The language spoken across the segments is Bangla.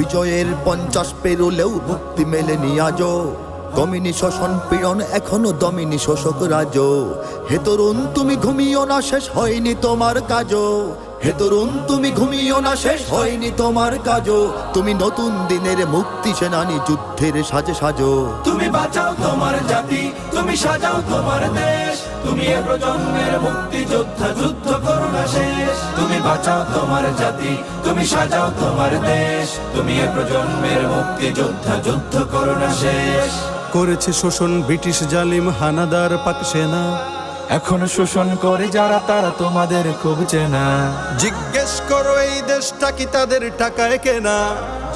বিজয়ের 50 পেরোলেও মুক্তি মেলেনি আজও। দমিনী শোষণ পীড়ন এখনো দমিনী শোষক রাজ। হে তরুণ তুমি ঘুমিও না, শেষ হয়নি তোমার কাজও। হে তরুণ তুমি ঘুমিও না, শেষ হয়নি তোমার কাজও। তুমি নতুন দিনের মুক্তি সেনানী, যুদ্ধের সাজে সাজো। তুমি বাঁচাও তোমার জাতি, তুমি সাজাও তোমার দেশ। তুমি এ প্রজন্মের মুক্তি যোদ্ধা, যুদ্ধ করো না শেষ। তুমি বাঁচাও তোমার জাতি, তুমি সাজাও তোমার দেশ। তুমি এ প্রজন্মের মুক্তি যোদ্ধা, যুদ্ধ করো না শেষ। করেছে শোষণ ব্রিটিশ জালিম হানাদার পাক সেনা। এখনো শোষণ করে যারা, তারা তোমাদের খুব চেনা। জিজ্ঞেস করো এই দেশটা কি তাদের টাকায় কেনা।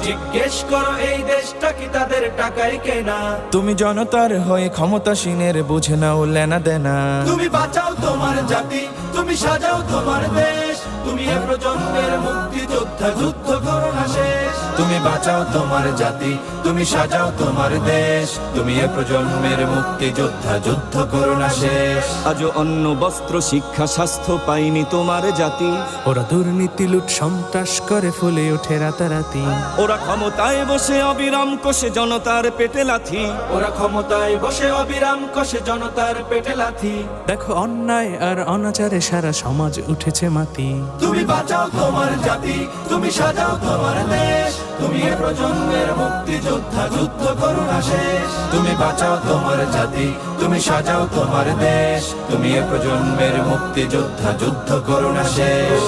জিজ্ঞেস করো এই দেশটা কি তাদের টাকায় কেনা। তুমি জনতার হয়ে ক্ষমতাসীনের বুঝে নাও লেনা দেনা। তুমি বাঁচাও তোমার জাতি, তুমি সাজাও তোমার দেশ। তুমি এ প্রজন্মের মুক্তি যোদ্ধা, যুদ্ধ করো না শেষ। তুমি বাঁচাও তোমার জাতি, তুমি সাজাও তোমার দেশ। তুমি এ প্রজন্মের মুক্তি যোদ্ধা, যুদ্ধ করো না শেষ। আজও অন্ন বস্ত্র শিক্ষা স্বাস্থ্য পাইনি তোমার জাতি। ওরা দুর্নীতি লুট সন্ত্রাস করে ফুলে ওঠে রাতারাতি। ওরা ক্ষমতায় বসে অবিরাম কষে জনতার পেটে লাথি। ওরা ক্ষমতায় বসে অবিরাম কষে জনতার পেটে লাথি। দেখো অন্যায় আর অনাচারে সারা সমাজ উঠেছে মাতি। তুমি বাঁচাও তোমার জাতি, তুমি সাজাও তোমার দেশ। তুমি এ প্রজন্মের মুক্তি যোদ্ধা, যুদ্ধ করো না শেষ। তুমি বাঁচাও তোমার জাতি, তুমি সাজাও তোমার দেশ। তুমি এ প্রজন্মের মুক্তি যোদ্ধা, যুদ্ধ করো না শেষ।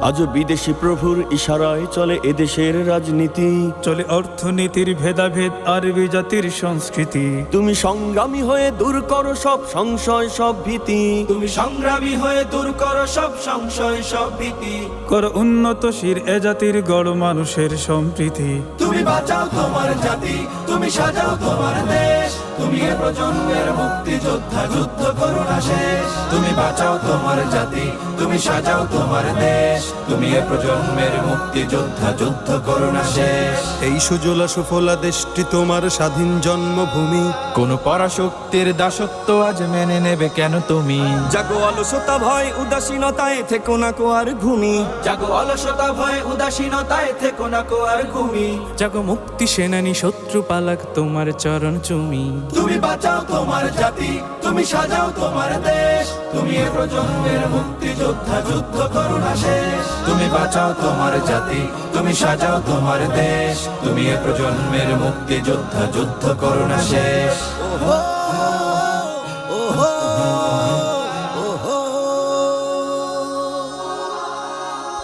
আজও বিদেশি প্রভুর ইশারায় চলে এদেশের রাজনীতি। চলে অর্থনীতির ভেদাভেদ আরবি জাতির সংস্কৃতি। তুমি সংগ্রামী হয়ে দূর করো সব সংশয় সব ভীতি। তুমি সংগ্রামী হয়ে দূর করো সব সংশয় সব ভীতি। করো উন্নতশীল এ জাতির গড় মানুষের সম্প্রীতি। তুমি বাঁচাও তোমার জাতি, তুমি সাজাও তোমার দেশ। তুমি এ প্রজন্মের মুক্তি যোদ্ধা, যুদ্ধ করো না শেষ। তুমি বাঁচাও তোমার জাতি, তুমি সাজাও তোমার দেশ। তুমি এ প্রজন্মের মুক্তি যোদ্ধা, যুদ্ধ করো না শেষ। এই সুজলা সুফলা দেশটি তোমার স্বাধীন জন্মভূমি। কোন পরাশক্তির দাসত্ব আজ মেনে নেবে কেন তুমি? জাগো অলসতা ভয় উদাসীনতায় থেকো না কো আর ঘুমি। জাগো অলসতা ভয় উদাসীনতায় থেকো না কো আর ঘুমি। জাগো মুক্তি সেনানী শত্রু পালাক তোমার চরণ চুমি। তুমি বাঁচাও তোমার জাতি, তুমি সাজাও তোমার দেশ। তুমি এ প্রজন্মের মুক্তি যোদ্ধা, যুদ্ধ করো না শেষ। তুমি বাঁচাও তোমার জাতি, তুমি সাজাও তোমার দেশ। তুমি এ প্রজন্মের মুক্তি যোদ্ধা, যুদ্ধ করো না শেষ।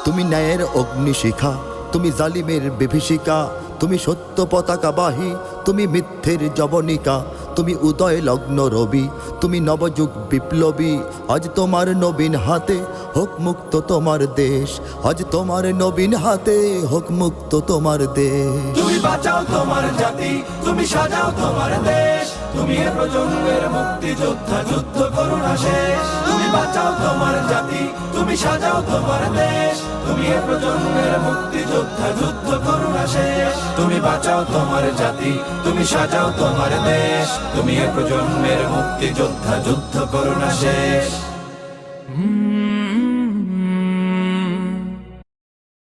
তুমি ন্যায়ের অগ্নিশিখা, তুমি জালিমের বিভীষিকা। তুমি সত্য পতাকা বাহী, তুমি মিথ্যের জবনিকা। তুমি উদয় লগ্ন রবি, তুমি নবযুগ বিপ্লবী। আজ তোমার নবীন হাতে হোক মুক্ত তোমার দেশ। আজ তোমার নবীন হাতে হোক মুক্ত তোমার দেশ। তুমি বাঁচাও তোমার জাতি, তুমি সাজাও তোমার দেশ। তুমি এ প্রজন্মের মুক্তি যোদ্ধা, যুদ্ধ করো না শেষ। তুমি বাঁচাও তোমার জাতি, তুমি সাজাও তোমার দেশ। তুমি এ প্রজন্মের মুক্তি যোদ্ধা, যুদ্ধ করো না শেষ। তুমি বাঁচাও তোমার জাতি, তুমি সাজাও তোমার দেশ। তুমি এ প্রজন্মের মুক্তি যোদ্ধা, যুদ্ধ করো না শেষ।